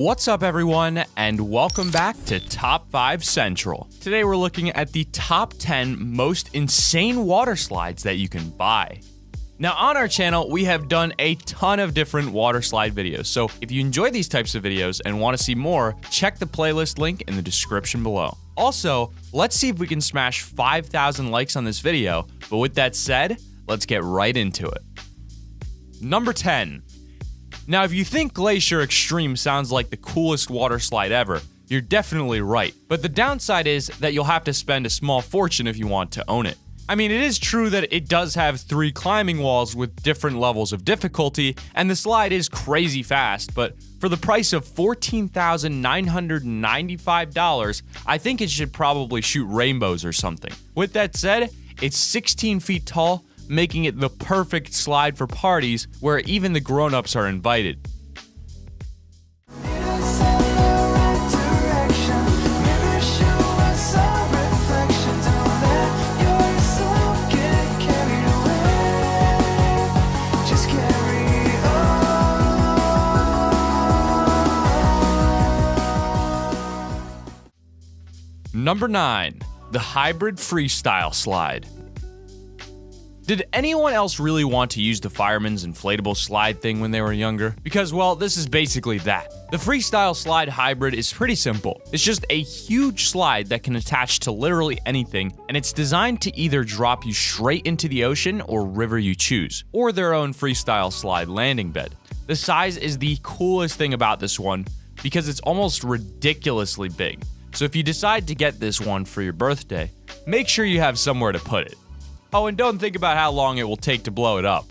What's up, everyone, and welcome back to Top 5 Central. Today we're looking at the top 10 most insane water slides that you can buy. Now, on our channel, we have done a ton of different water slide videos, so if you enjoy these types of videos and want to see more, check the playlist link in the description below. Also, let's see if we can smash 5,000 likes on this video, but with that said, let's get right into it. Number 10. Now, if you think Glacier Extreme sounds like the coolest water slide ever, you're definitely right. But the downside is that you'll have to spend a small fortune if you want to own it. I mean, it is true that it does have 3 climbing walls with different levels of difficulty, and the slide is crazy fast, but for the price of $14,995, I think it should probably shoot rainbows or something. With that said, it's 16 feet tall, making it the perfect slide for parties where even the grown-ups are invited. Number 9, the Hybrid Freestyle Slide. Did anyone else really want to use the fireman's inflatable slide thing when they were younger? Because, well, this is basically that. The Freestyle Slide Hybrid is pretty simple. It's just a huge slide that can attach to literally anything, and it's designed to either drop you straight into the ocean or river you choose, or their own freestyle slide landing bed. The size is the coolest thing about this one because it's almost ridiculously big. So if you decide to get this one for your birthday, make sure you have somewhere to put it. Oh, and don't think about how long it will take to blow it up.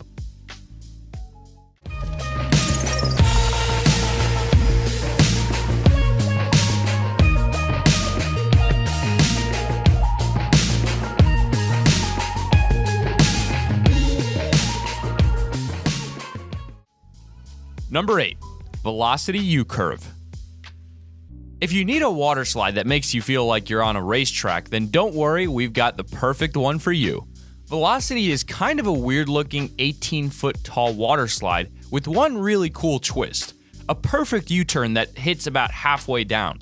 Number 8, Velocity U-Curve. If you need a water slide that makes you feel like you're on a racetrack, then don't worry, we've got the perfect one for you. Velocity is kind of a weird-looking 18-foot tall water slide with one really cool twist, a perfect U-turn that hits about halfway down.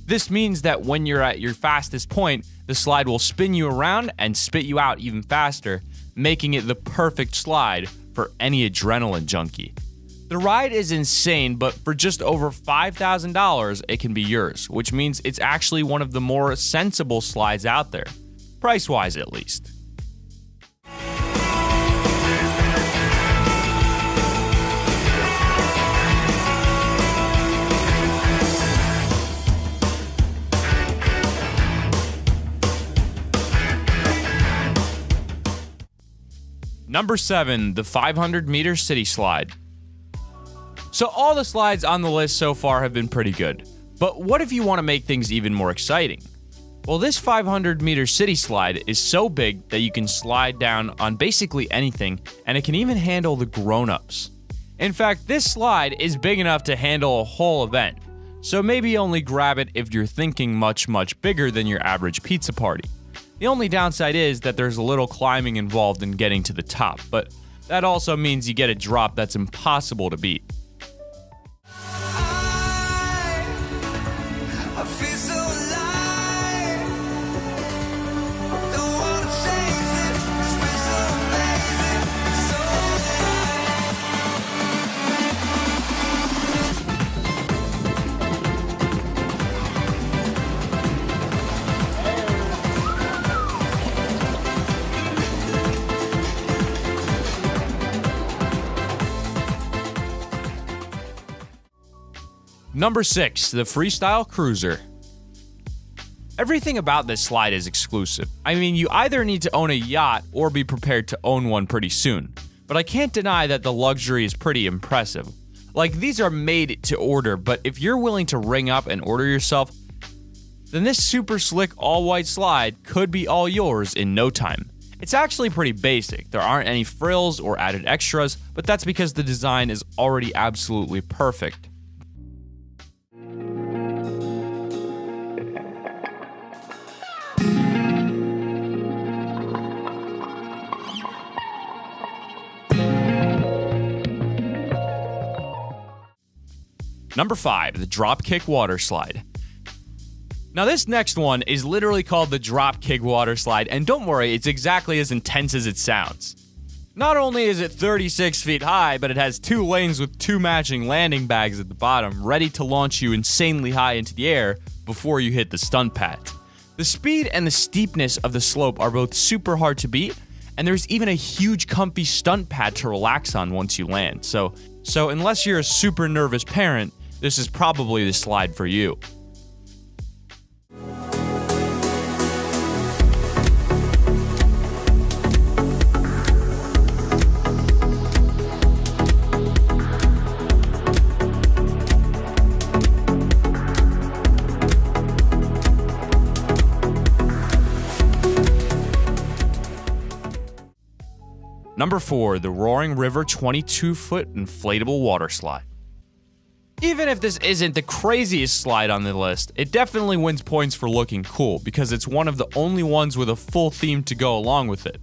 This means that when you're at your fastest point, the slide will spin you around and spit you out even faster, making it the perfect slide for any adrenaline junkie. The ride is insane, but for just over $5,000, it can be yours, which means it's actually one of the more sensible slides out there, price-wise at least. Number 7, the 500-meter City Slide. So all the slides on the list so far have been pretty good, but what if you want to make things even more exciting? Well, this 500-meter City Slide is so big that you can slide down on basically anything, and it can even handle the grown-ups. In fact, this slide is big enough to handle a whole event, so maybe only grab it if you're thinking much bigger than your average pizza party. The only downside is that there's a little climbing involved in getting to the top, but that also means you get a drop that's impossible to beat. Number 6, the Freestyle Cruiser. Everything about this slide is exclusive. I mean, you either need to own a yacht or be prepared to own one pretty soon. But I can't deny that the luxury is pretty impressive. Like, these are made to order, but if you're willing to ring up and order yourself, then this super slick all-white slide could be all yours in no time. It's actually pretty basic. There aren't any frills or added extras, but that's because the design is already absolutely perfect. Number 5, the Dropkick Water Slide. Now this next one is literally called the Dropkick Water Slide, and don't worry, it's exactly as intense as it sounds. Not only is it 36 feet high, but it has 2 lanes with 2 matching landing bags at the bottom, ready to launch you insanely high into the air before you hit the stunt pads. The speed and the steepness of the slope are both super hard to beat, and there's even a huge comfy stunt pad to relax on once you land. So unless you're a super nervous parent, this is probably the slide for you. Number 4, the Roaring River 22-foot inflatable water slide. Even if this isn't the craziest slide on the list, it definitely wins points for looking cool because it's one of the only ones with a full theme to go along with it.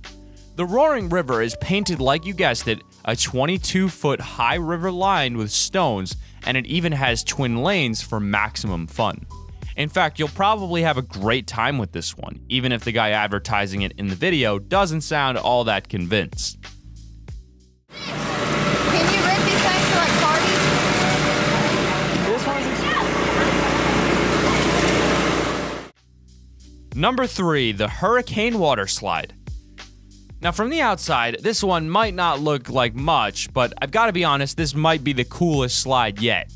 The Roaring River is painted like you guessed it, a 22-foot high river lined with stones, and it even has twin lanes for maximum fun. In fact, you'll probably have a great time with this one, even if the guy advertising it in the video doesn't sound all that convinced. Can you rent these things for like parties? This one's Number 3, the Hurricane Water Slide. Now from the outside, this one might not look like much, but I've got to be honest, this might be the coolest slide yet.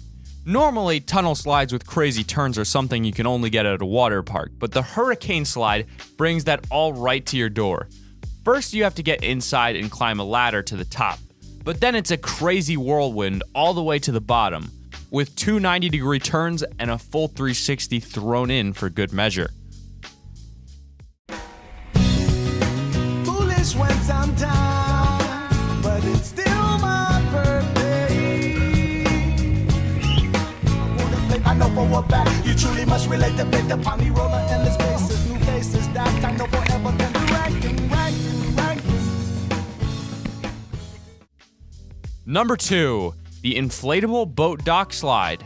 Normally, tunnel slides with crazy turns are something you can only get at a water park, but the Hurricane Slide brings that all right to your door. First, you have to get inside and climb a ladder to the top, but then it's a crazy whirlwind all the way to the bottom, with 2 90-degree turns and a full 360 thrown in for good measure. foolish when sometimes, but it's still my birthday. I know for a fact you truly must relate to big the pommy roller and the spaces, new faces that I know forever can be ranking. Number 2, the Inflatable Boat Dock Slide.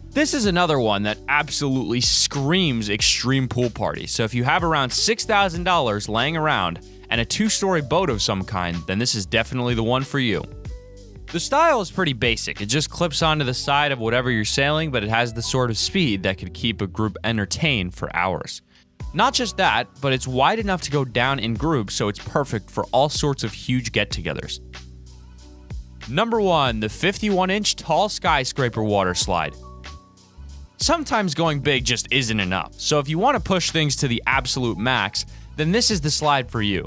This is another one that absolutely screams extreme pool party, so if you have around $6,000 laying around and a 2-story boat of some kind, then this is definitely the one for you. The style is pretty basic, it just clips onto the side of whatever you're sailing, but it has the sort of speed that could keep a group entertained for hours. Not just that, but it's wide enough to go down in groups, so it's perfect for all sorts of huge get-togethers. Number 1, the 51-inch tall skyscraper water slide. Sometimes going big just isn't enough, so if you want to push things to the absolute max, then this is the slide for you.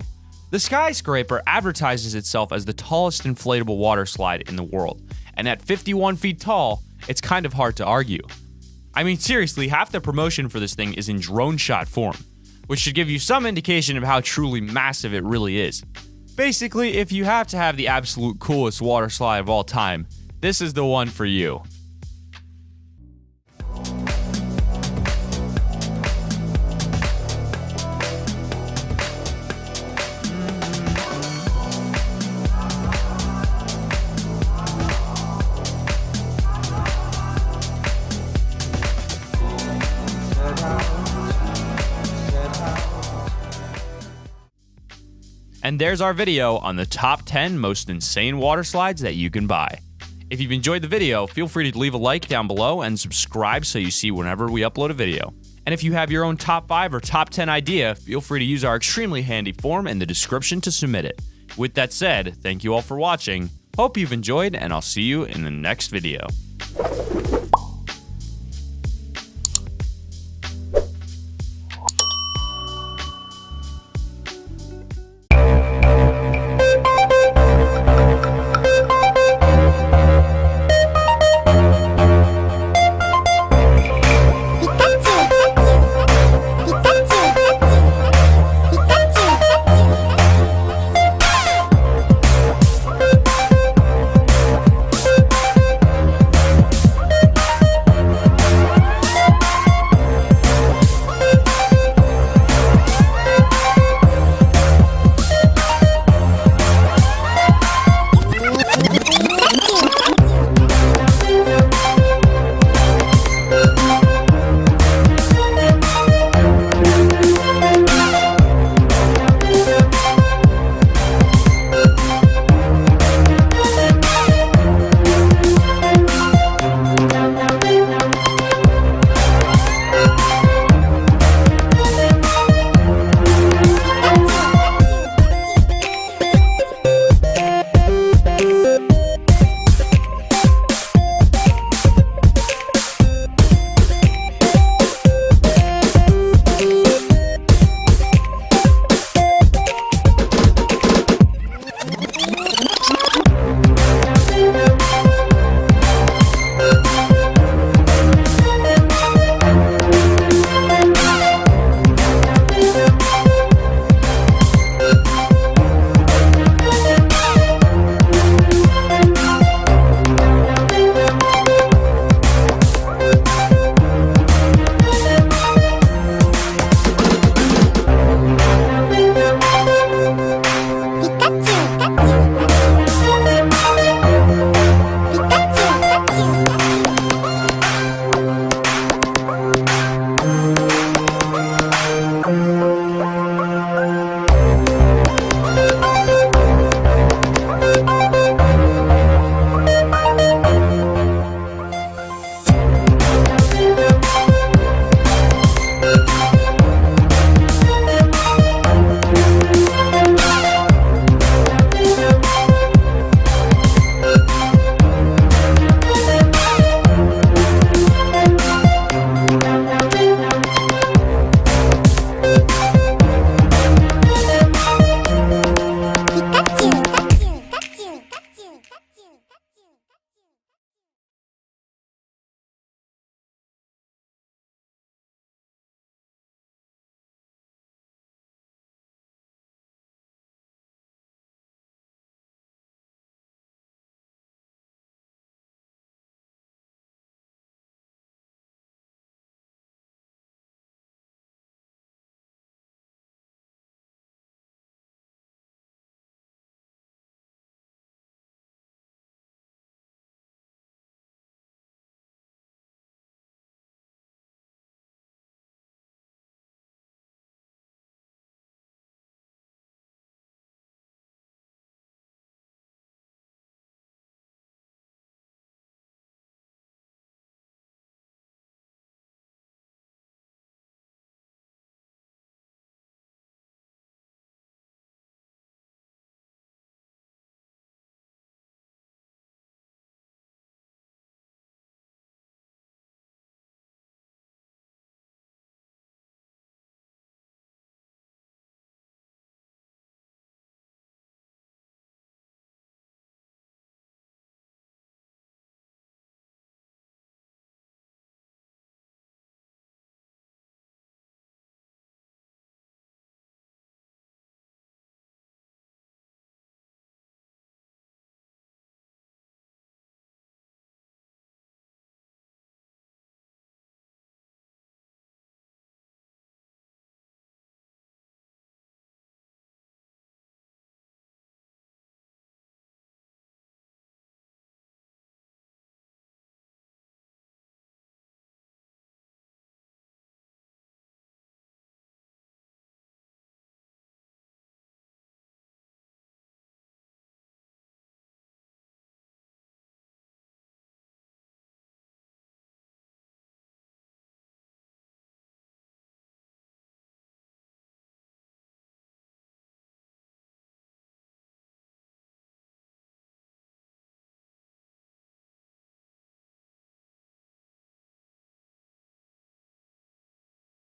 The skyscraper advertises itself as the tallest inflatable water slide in the world, and at 51 feet tall, it's kind of hard to argue. I mean seriously, half the promotion for this thing is in drone shot form, which should give you some indication of how truly massive it really is. Basically, if you have to have the absolute coolest water slide of all time, this is the one for you. And there's our video on the top 10 most insane water slides that you can buy. If you've enjoyed the video, feel free to leave a like down below and subscribe so you see whenever we upload a video. And if you have your own top 5 or top 10 idea, feel free to use our extremely handy form in the description to submit it. With that said, thank you all for watching, hope you've enjoyed, and I'll see you in the next video.